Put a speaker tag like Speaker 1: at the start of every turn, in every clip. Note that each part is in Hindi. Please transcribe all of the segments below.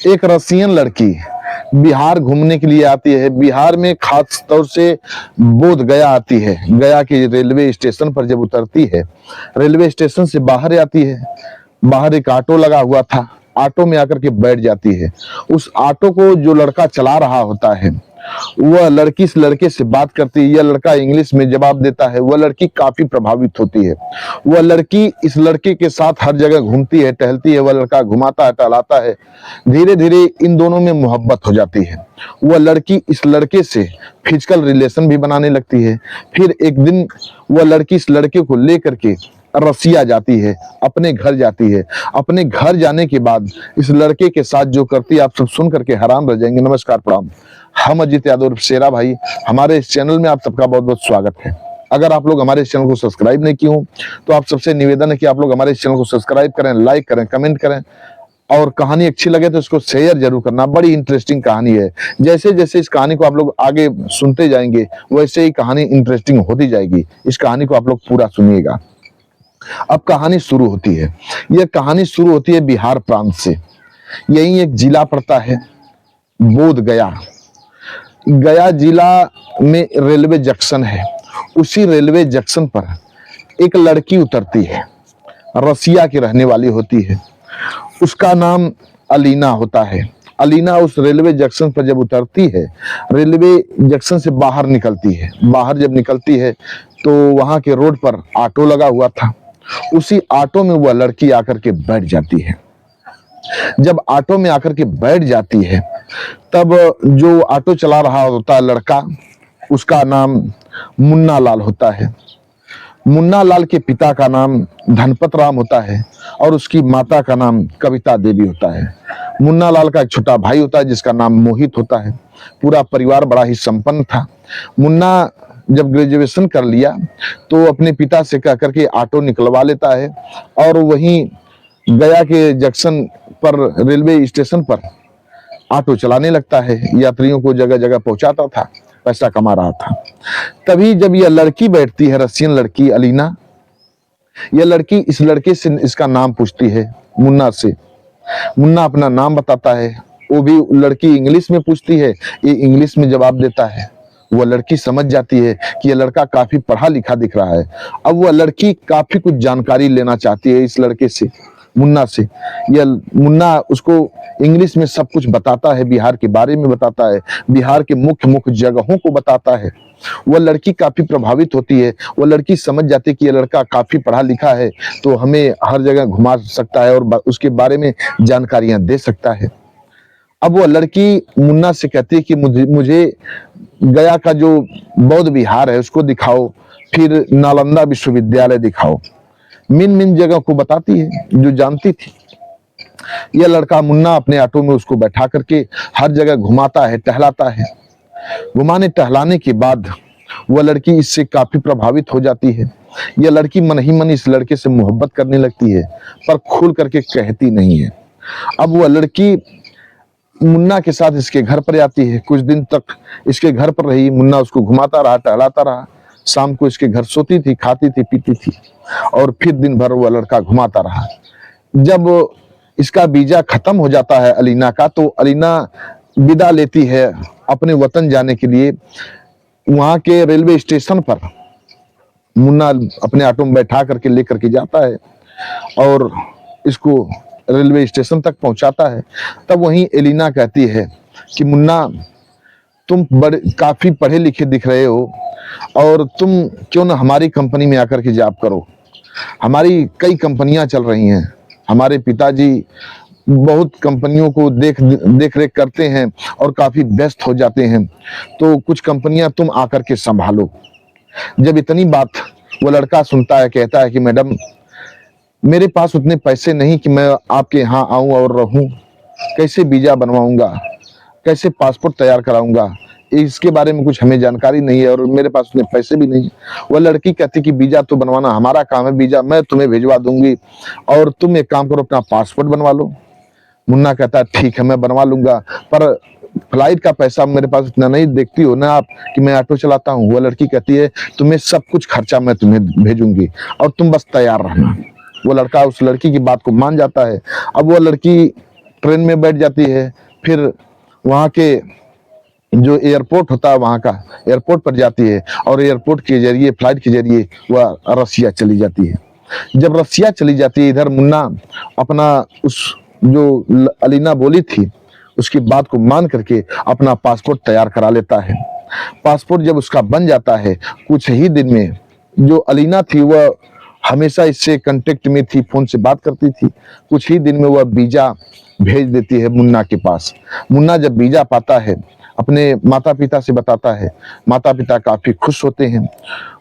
Speaker 1: एक रसियन लड़की बिहार घूमने के लिए आती है। बिहार में खास तौर से बोध गया आती है। गया के रेलवे स्टेशन पर जब उतरती है, रेलवे स्टेशन से बाहर आती है, बाहर एक ऑटो लगा हुआ था, ऑटो में आकर के बैठ जाती है। उस ऑटो को जो लड़का चला रहा होता है, वह लड़की इस लड़के से बात करती है। यह लड़का इंग्लिश में जवाब देता है। वह लड़की काफी प्रभावित होती है। वह लड़की इस लड़के के साथ हर जगह घूमती है, टहलती है। वह लड़का घुमाता है, टहलाता है। धीरे धीरे इन दोनों में मोहब्बत हो जाती है। वह लड़की इस लड़के से फिजिकल रिलेशन भी बनाने लगती है। फिर एक दिन वह लड़की इस लड़के को लेकर के रसिया जाती है, अपने घर जाती है। अपने घर जाने के बाद इस लड़के के साथ जो करती है, आप सब सुन करके हैरान रह जाएंगे। नमस्कार, प्रणाम। हम अजीत यादव शेरा भाई, हमारे इस चैनल में आप सबका बहुत बहुत स्वागत है। अगर आप लोग हमारे इस चैनल को सब्सक्राइब नहीं किए हो तो आप सबसे निवेदन है कि आप लोग हमारे इस चैनल को सब्सक्राइब करें, लाइक करें, कमेंट करें, और कहानी अच्छी लगे तो इसको शेयर जरूर करना। बड़ी इंटरेस्टिंग कहानी है। जैसे जैसे इस कहानी को आप लोग आगे सुनते जाएंगे, वैसे ही कहानी इंटरेस्टिंग होती जाएगी। इस कहानी को आप लोग पूरा सुनिएगा। अब कहानी शुरू होती है। यह कहानी शुरू होती है बिहार प्रांत से। यही एक जिला पड़ता है, बोध गया। गया जिला में रेलवे जंक्शन है। उसी रेलवे जंक्शन पर एक लड़की उतरती है, रसिया की रहने वाली होती है। उसका नाम अलीना होता है। अलीना उस रेलवे जंक्शन पर जब उतरती है, रेलवे जंक्शन से बाहर निकलती है। बाहर जब निकलती है तो वहां के रोड पर ऑटो लगा हुआ था। उसी ऑटो में वह लड़की आकर के बैठ जाती है। जब ऑटो में आकर के बैठ जाती है, तब जो ऑटो चला रहा होता है लड़का, उसका नाम मुन्ना लाल होता है। मुन्ना लाल के पिता का नाम धनपत राम होता है और उसकी माता का नाम कविता देवी होता है। मुन्ना लाल का एक छोटा भाई होता है जिसका नाम मोहित होता है। पूरा परिवार बड़ा ही संपन्न था। मुन्ना जब ग्रेजुएशन कर लिया तो अपने पिता से कह करके ऑटो निकलवा लेता है और वहीं गया के जंक्शन पर, रेलवे स्टेशन पर ऑटो चलाने लगता है। यात्रियों को जगह जगह पहुंचाता था, पैसा कमा रहा था। तभी जब यह लड़की बैठती है, रसियन लड़की अलीना, यह लड़की इस लड़के से इसका नाम पूछती है, मुन्ना से। मुन्ना अपना नाम बताता है। वो भी लड़की इंग्लिश में पूछती है, ये इंग्लिश में जवाब देता है। वह लड़की समझ जाती है कि यह लड़का काफी पढ़ा लिखा दिख रहा है। अब वह लड़की काफी कुछ जानकारी लेना चाहती है इस लड़के से, मुन्ना से। यह मुन्ना उसको इंग्लिश में सब कुछ बताता है, बिहार के बारे में बताता है, बिहार के मुख्य मुख्य जगहों को बताता है। वह लड़की काफी प्रभावित होती है। वह लड़की समझ जाती है कि यह लड़का काफी पढ़ा लिखा है, तो हमें हर जगह घुमा सकता है और उसके बारे में जानकारियां दे सकता है। अब वह लड़की मुन्ना से कहती है कि मुझे गया का जो बौद्ध विहार है उसको दिखाओ, फिर नालंदा विश्वविद्यालय दिखाओ। मिन मिन जगह को बताती है जो जानती थी। यह लड़का मुन्ना अपने ऑटो में उसको बैठा करके हर जगह घुमाता है, टहलाता है। घुमाने टहलाने के बाद वह लड़की इससे काफी प्रभावित हो जाती है। यह लड़की मन ही मन इस लड़के से मोहब्बत करने लगती है, पर खुल करके कहती नहीं है। अब वह लड़की मुन्ना के साथ इसके घर पर आती है। कुछ दिन तक इसके घर पर रही। मुन्ना उसको घुमाता रहा, टहलाता रहा। शाम को इसके घर सोती थी, खाती थी, पीती थी, और फिर दिन भर वह लड़का घुमाता रहा। जब इसका वीजा खत्म हो जाता है अलीना का, तो अलीना विदा लेती है अपने वतन जाने के लिए। वहां के रेलवे स्टेशन पर मुन्ना अपने ऑटो में बैठा करके लेकर के जाता है और इसको रेलवे स्टेशन तक पहुंचाता है। तब वहीं एलिना कहती है कि मुन्ना, तुम काफी पढ़े लिखे दिख रहे हो और तुम क्यों ना हमारी कंपनी में आकर के जॉब करो। हमारी कई कंपनियां चल रही हैं। हमारे पिताजी बहुत कंपनियों को देख रेख करते हैं और काफी व्यस्त हो जाते हैं, तो कुछ कंपनियां तुम आकर के संभालो। जब इतनी बात वो लड़का सुनता है, कहता है कि मैडम, मेरे पास उतने पैसे नहीं कि मैं आपके यहाँ आऊं और रहूं। कैसे वीजा बनवाऊंगा, कैसे पासपोर्ट तैयार कराऊंगा, इसके बारे में कुछ हमें जानकारी नहीं है और मेरे पास उतने पैसे भी नहीं। वह लड़की कहती कि वीजा तो बनवाना हमारा काम है, वीजा मैं तुम्हें भिजवा दूंगी और तुम एक काम करो, अपना पासपोर्ट बनवा लो। मुन्ना कहता है ठीक है, मैं बनवा लूंगा, पर फ्लाइट का पैसा मेरे पास इतना नहीं, देखती हो ना आप कि मैं ऑटो चलाता हूँ। वह लड़की कहती है तुम्हें सब कुछ खर्चा मैं तुम्हें भेजूंगी और तुम बस तैयार रहना। वो लड़का उस लड़की की बात को मान जाता है। अब वो लड़की ट्रेन में बैठ जाती है, फिर वहाँ के जो एयरपोर्ट होता है वहाँ का एयरपोर्ट पर जाती है और एयरपोर्ट के जरिए फ्लाइट के जरिए वह रसिया चली जाती है। जब रसिया चली जाती है, इधर मुन्ना अपना उस जो अलीना बोली थी उसकी बात को मान करके अपना पासपोर्ट तैयार करा लेता है। पासपोर्ट जब उसका बन जाता है, कुछ ही दिन में जो अलीना थी वह हमेशा इससे कांटेक्ट में थी, फोन से बात करती थी, कुछ ही दिन में वह वीजा भेज देती है मुन्ना के पास। मुन्ना जब वीजा पाता है अपने माता पिता से बताता है, माता पिता काफी खुश होते हैं।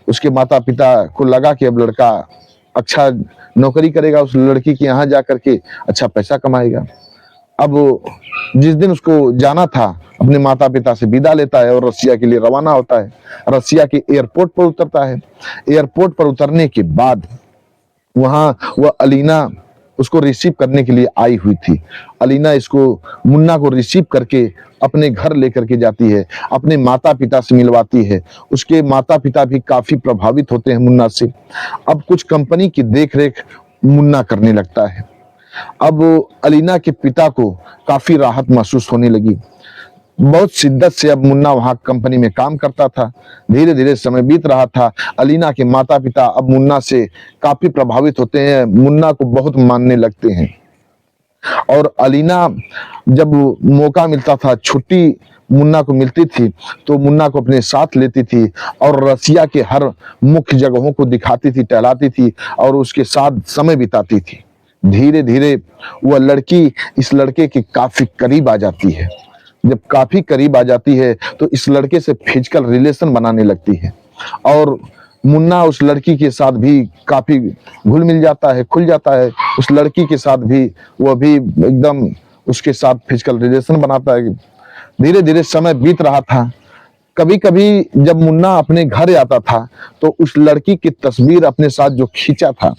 Speaker 1: उसके माता पिता को लगा कि अब लड़का अच्छा नौकरी करेगा, उस लड़की के यहाँ जा करके अच्छा पैसा कमाएगा। अब जिस दिन उसको जाना था अपने माता पिता से विदा लेता है और रसिया के लिए रवाना होता है। रसिया के एयरपोर्ट पर उतरता है। एयरपोर्ट पर उतरने के बाद वहां वह अलीना उसको रिसीव करने के लिए आई हुई थी। अलीना इसको मुन्ना को रिसीव करके अपने घर लेकर के जाती है, अपने माता पिता से मिलवाती है। उसके माता पिता भी काफी प्रभावित होते हैं मुन्ना से। अब कुछ कंपनी की देखरेख मुन्ना करने लगता है। अब अलीना के पिता को काफी राहत महसूस होने लगी। बहुत शिद्दत से अब मुन्ना वहां कंपनी में काम करता था। धीरे धीरे समय बीत रहा था। अलीना के माता पिता अब मुन्ना से काफी प्रभावित होते हैं, मुन्ना को बहुत मानने लगते हैं। और अलीना जब मौका मिलता था, छुट्टी मुन्ना को मिलती थी तो मुन्ना को अपने साथ लेती थी और रसिया के हर मुख्य जगहों को दिखाती थी, टहलाती थी और उसके साथ समय बिताती थी। धीरे धीरे वह लड़की इस लड़के के काफी करीब आ जाती है। जब काफी करीब आ जाती है तो इस लड़के से फिजिकल रिलेशन बनाने लगती है और मुन्ना उस लड़की के साथ भी काफी घुल मिल जाता है, खुल जाता है। उस लड़की के साथ भी वह भी एकदम उसके साथ फिजिकल रिलेशन बनाता है। धीरे धीरे समय बीत रहा था। कभी कभी जब मुन्ना अपने घर आता था तो उस लड़की की तस्वीर अपने साथ जो खींचा था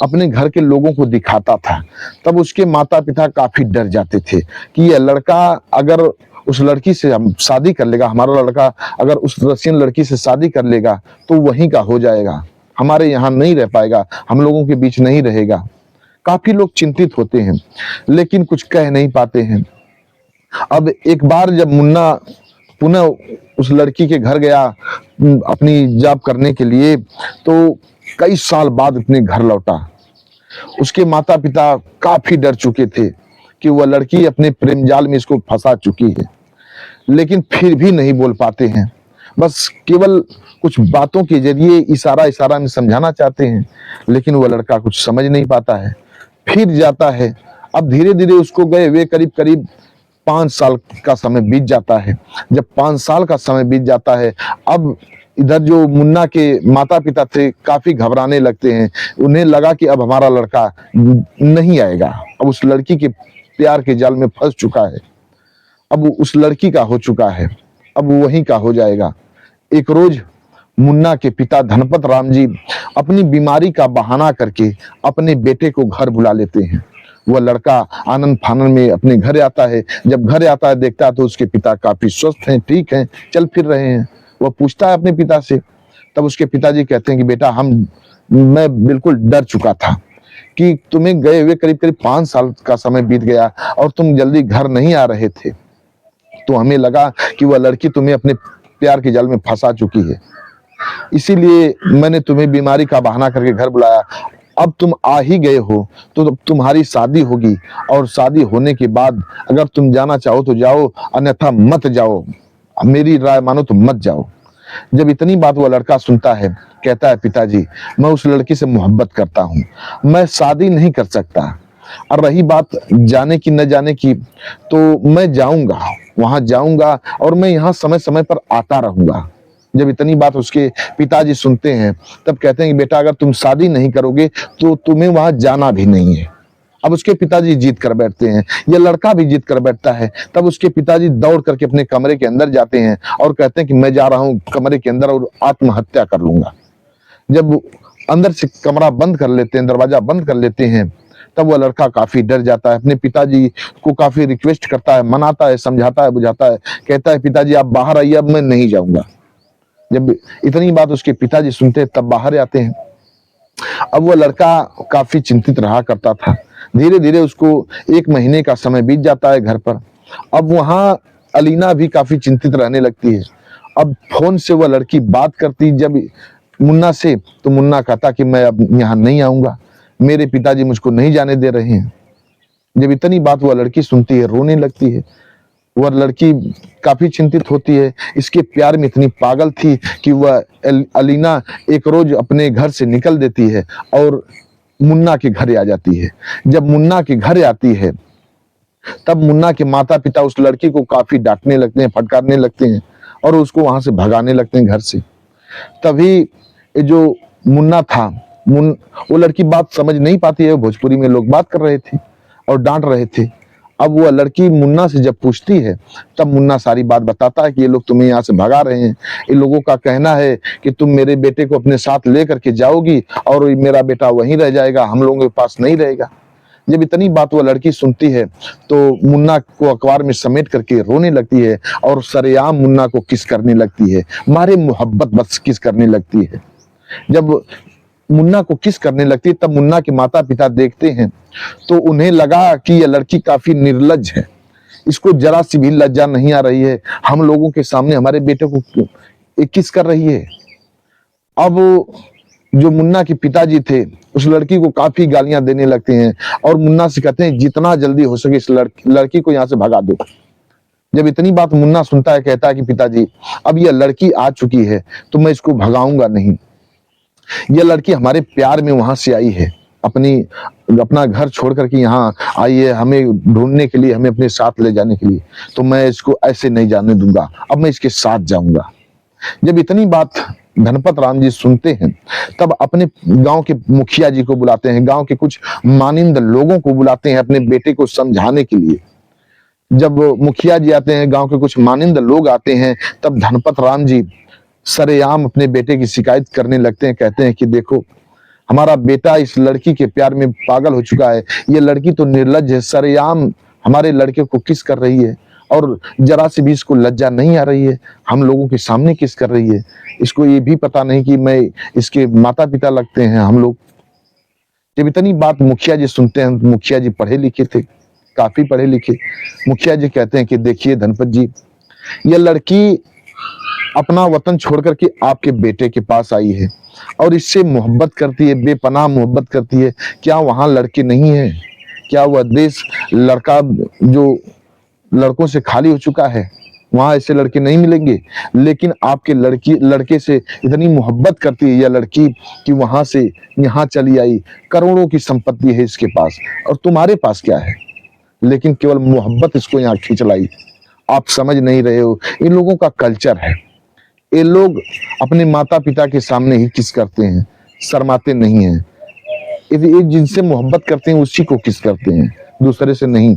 Speaker 1: अपने घर के लोगों को दिखाता था। तब उसके माता पिता काफी डर जाते थे कि यह लड़का अगर उस लड़की से हम शादी कर लेगा, हमारा लड़का अगर उस रशियन लड़की से शादी कर लेगा तो वहीं का हो जाएगा, हमारे यहाँ नहीं रह पाएगा, हम लोगों के बीच नहीं रहेगा। काफी लोग चिंतित होते हैं लेकिन कुछ कह नहीं पाते हैं। अब एक बार जब मुन्ना पुनः उस लड़की के घर गया अपनी जॉब करने के लिए तो कई साल बाद अपने घर लौटा। उसके माता पिता काफी डर चुके थे कि वह लड़की अपने प्रेम जाल में इसको फंसा चुकी है, लेकिन फिर भी नहीं बोल पाते हैं। बस केवल कुछ बातों के जरिए इशारा इशारा में समझाना चाहते हैं, लेकिन वह लड़का कुछ समझ नहीं पाता है, फिर जाता है। अब धीरे धीरे उसको गए हुए करीब करीब 5 साल का समय बीत जाता है। जब 5 साल का समय बीत जाता है, अब इधर जो मुन्ना के माता पिता थे काफी घबराने लगते हैं। उन्हें लगा कि अब हमारा लड़का नहीं आएगा, अब उस लड़की के प्यार के जाल में फंस चुका है, अब उस लड़की का हो चुका है, अब वहीं का हो जाएगा। एक रोज मुन्ना के पिता धनपत राम जी अपनी बीमारी का बहाना करके अपने बेटे को घर बुला लेते हैं। वह लड़का आनंद फानन में अपने घर आता है। जब घर आता है देखता है तो उसके पिता काफी स्वस्थ हैं, ठीक हैं, चल फिर रहे हैं। वह पूछता है अपने पिता से, तब उसके पिताजी कहते हैं कि बेटा मैं बिल्कुल डर चुका था कि तुम्हें गए हुए करीब करीब 5 साल का समय बीत गया और तुम जल्दी घर नहीं आ रहे थे, तो हमें लगा कि वह लड़की तुम्हें अपने प्यार के जाल में फंसा चुकी है, इसीलिए मैंने तुम्हें बीमारी का बहाना करके घर बुलाया। अब तुम आ ही गए हो तो तुम्हारी शादी होगी और शादी होने के बाद अगर तुम जाना चाहो तो जाओ, अन्यथा मत जाओ, मेरी राय मानो तो मत जाओ। जब इतनी बात वो लड़का सुनता है, कहता है पिताजी मैं उस लड़की से मोहब्बत करता हूँ, मैं शादी नहीं कर सकता। और रही बात जाने की न जाने की, तो मैं जाऊंगा, वहां जाऊंगा और मैं यहाँ समय समय पर आता रहूंगा। जब इतनी बात उसके पिताजी सुनते हैं तब कहते हैं कि बेटा अगर तुम शादी नहीं करोगे तो तुम्हें वहां जाना भी नहीं है। अब उसके पिताजी जीत कर बैठते हैं, यह लड़का भी जीत कर बैठता है। तब उसके पिताजी दौड़ करके अपने कमरे के अंदर जाते हैं और कहते हैं कि मैं जा रहा हूं कमरे के अंदर और आत्महत्या कर लूंगा। जब अंदर से कमरा बंद कर लेते हैं, दरवाजा बंद कर लेते हैं, तब वह लड़का काफी डर जाता है। अपने पिताजी को काफी रिक्वेस्ट करता है, मनाता है, समझाता है, बुझाता है, कहता है पिताजी आप बाहर आइए, अब मैं नहीं जाऊंगा। जब इतनी बात उसके पिताजी सुनते हैं तब बाहर आते हैं। अब वह लड़का काफी चिंतित रहा करता था। धीरे धीरे उसको 1 महीने का समय बीत जाता है घर पर। अब वहां अलीना भी काफी चिंतित रहने लगती है। अब फोन से वह लड़की बात करती जब मुन्ना से, तो मुन्ना कहता कि मैं अब यहाँ नहीं आऊंगा, मेरे पिताजी मुझको नहीं जाने दे रहे हैं। जब इतनी बात वह लड़की सुनती है, रोने लगती है। वह लड़की काफी चिंतित होती है। इसके प्यार में इतनी पागल थी कि वह अलीना एक रोज अपने घर से निकल देती है और मुन्ना के घर आ जाती है। जब मुन्ना के घर आती है, तब मुन्ना के माता पिता उस लड़की को काफी डांटने लगते हैं, फटकारने लगते हैं और उसको वहां से भगाने लगते हैं घर से। तभी ये जो मुन्ना था, वो लड़की बात समझ नहीं पाती है। भोजपुरी में लोग बात कर रहे थे और डांट रहे थे। अब वह लड़की मुन्ना से जब पूछती है, तब मुन्ना सारी बात बताता है कि ये लोग तुम्हें यहाँ से भगा रहे हैं। इन लोगों का कहना है कि तुम मेरे बेटे को अपने साथ लेकर के जाओगी और मेरा बेटा वहीं रह जाएगा, हम लोगों के पास नहीं रहेगा। जब इतनी बात वह लड़की सुनती है, तो मुन्ना को अखबार में समेट करके रोने लगती है और सरेआम मुन्ना को किस करने लगती है, मारे मोहब्बत बस किस करने लगती है। जब मुन्ना को किस करने लगती है, तब मुन्ना के माता पिता देखते हैं तो उन्हें लगा कि यह लड़की काफी निर्लज है, इसको जरा सी भी लज्जा नहीं आ रही है, हम लोगों के सामने हमारे बेटे को किस कर रही है। अब जो मुन्ना के पिताजी थे, उस लड़की को काफी गालियां देने लगते हैं और मुन्ना से कहते हैं जितना जल्दी हो सके इस लड़की को यहाँ से भगा दो। जब इतनी बात मुन्ना सुनता है, कहता है कि पिताजी अब यह लड़की आ चुकी है तो मैं इसको भगाऊंगा नहीं। यह लड़की हमारे प्यार में वहां से आई है, अपना घर छोड़ करके यहाँ आई है हमें ढूंढने के लिए, हमें अपने साथ ले जाने के लिए, तो मैं इसको ऐसे नहीं जाने दूंगा, अब मैं इसके साथ जाऊंगा। जब इतनी बात धनपत राम जी सुनते हैं, तब अपने गांव के मुखिया जी को बुलाते हैं, गांव के कुछ मानिंद लोगों को बुलाते हैं अपने बेटे को समझाने के लिए। जब मुखिया जी आते हैं, गांव के कुछ मानिंद लोग आते हैं, तब धनपत राम जी सरेआम अपने बेटे की शिकायत करने लगते हैं। कहते हैं कि देखो हमारा बेटा इस लड़की के प्यार में पागल हो चुका है, ये लड़की तो निर्लज है, सरेआम हमारे लड़के को किस कर रही है और जरा सी भी इसको लज्जा नहीं आ रही है, हम लोगों के सामने किस कर रही है। इसको ये भी पता नहीं कि मैं इसके माता पिता लगते हैं हम लोग। जब इतनी बात मुखिया जी सुनते हैं, मुखिया जी पढ़े लिखे थे, काफी पढ़े लिखे। मुखिया जी कहते हैं कि देखिए धनपत जी, यह लड़की अपना वतन छोड़ करके आपके बेटे के पास आई है और इससे मोहब्बत करती है, बेपनाह मोहब्बत करती है। क्या वहां लड़के नहीं है? क्या वह देश लड़का जो लड़कों से खाली हो चुका है, वहां ऐसे लड़के नहीं मिलेंगे? लेकिन आपके लड़के से इतनी मोहब्बत करती है यह लड़की कि वहां से यहाँ चली आई, करोड़ों की संपत्ति है इसके पास और तुम्हारे पास क्या है? लेकिन केवल मोहब्बत इसको यहाँ खींच लाई। आप समझ नहीं रहे हो, इन लोगों का कल्चर है। ये लोग अपने माता पिता के सामने ही किस करते हैं, शर्माते नहीं हैं। ये जिनसे मोहब्बत करते हैं उसी को किस करते हैं, दूसरे से नहीं।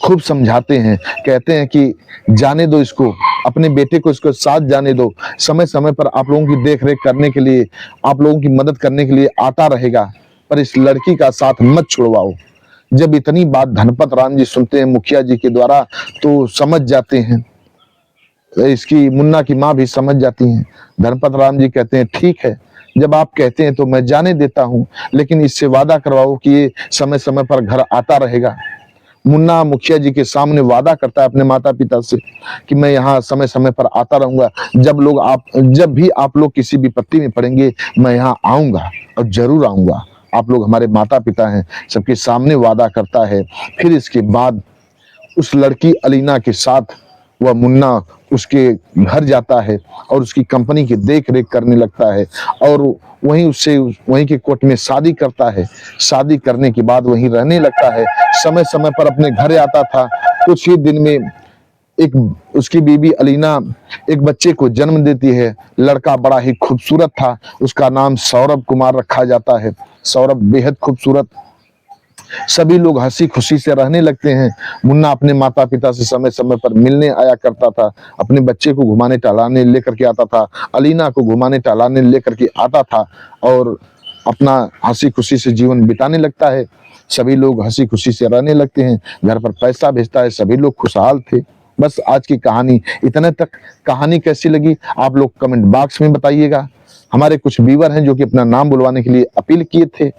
Speaker 1: खूब समझाते हैं, कहते हैं कि जाने दो इसको, अपने बेटे को इसको साथ जाने दो, समय समय पर आप लोगों की देख रेख करने के लिए, आप लोगों की मदद करने के लिए आता रहेगा, पर इस लड़की का साथ मत छुड़वाओ। जब इतनी बात धनपत राम जी सुनते हैं मुखिया जी के द्वारा, तो समझ जाते हैं। इसकी मुन्ना की माँ भी समझ जाती हैं। धनपत राम जी कहते हैं ठीक है, जब आप कहते हैं तो मैं जाने देता हूं, लेकिन इससे वादा करवाओ कि ये समय समय पर घर आता रहेगा। मुन्ना मुखिया जी के सामने वादा करता है अपने माता पिता से कि मैं यहाँ समय समय पर आता रहूंगा, जब भी आप लोग किसी विपत्ति में पड़ेंगे मैं यहाँ आऊंगा और जरूर आऊंगा, आप लोग हमारे माता पिता हैं, सबके सामने वादा करता है। फिर इसके बाद उस लड़की अलीना के साथ वह मुन्ना उसके घर जाता है और उसकी कंपनी की देख रेख करने लगता है और वहीं के कोर्ट में शादी करता है। शादी करने के बाद वहीं रहने लगता है, समय समय पर अपने घर आता था। कुछ ही दिन में उसकी बीबी अलीना एक बच्चे को जन्म देती है। लड़का बड़ा ही खूबसूरत था, उसका नाम सौरभ कुमार रखा जाता है। सौरभ बेहद खूबसूरत। सभी लोग हंसी खुशी से रहने लगते हैं। मुन्ना अपने माता पिता से समय समय पर मिलने आया करता था, अपने बच्चे को घुमाने टहलाने लेकर के आता था, अलीना को घुमाने टहलाने लेकर के आता था और अपना हंसी खुशी से जीवन बिताने लगता है। सभी लोग हंसी खुशी से रहने लगते हैं, घर पर पैसा भेजता है, सभी लोग खुशहाल थे। बस आज की कहानी इतने तक। कहानी कैसी लगी आप लोग कमेंट बॉक्स में बताइएगा। हमारे कुछ व्यूअर हैं जो कि अपना नाम बुलवाने के लिए अपील किए थे।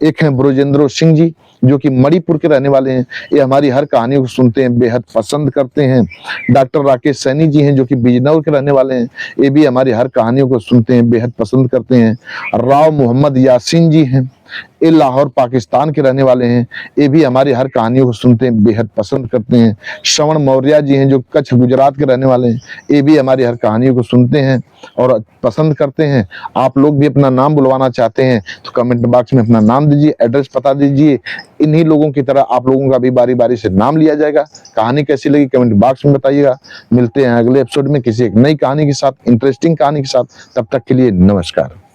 Speaker 1: एक हैं ब्रोजेंद्रो सिंह जी जो कि मणिपुर के रहने वाले हैं, ये हमारी हर कहानियों को सुनते हैं, बेहद पसंद करते हैं। डॉक्टर राकेश सैनी जी हैं जो कि बिजनौर के रहने वाले हैं, ये भी हमारी हर कहानियों को सुनते हैं, बेहद पसंद करते हैं। राव मोहम्मद यासीन जी हैं, ये लाहौर पाकिस्तान के रहने वाले हैं, ये भी हमारी हर कहानियों को सुनते हैं, बेहद पसंद करते हैं। श्रवण मौर्य जी हैं जो कच्छ गुजरात के रहने वाले हैं, ये भी हमारी हर कहानियों को सुनते हैं और पसंद करते हैं। आप लोग भी अपना नाम बुलवाना चाहते हैं तो कमेंट बॉक्स में अपना नाम दीजिए, एड्रेस बता दीजिए। इन्हीं लोगों की तरह आप लोगों का भी बारी बारी से नाम लिया जाएगा। कहानी कैसी लगी कमेंट बॉक्स में बताइएगा। मिलते हैं अगले एपिसोड में किसी एक नई कहानी के साथ, इंटरेस्टिंग कहानी के साथ। तब तक के लिए नमस्कार।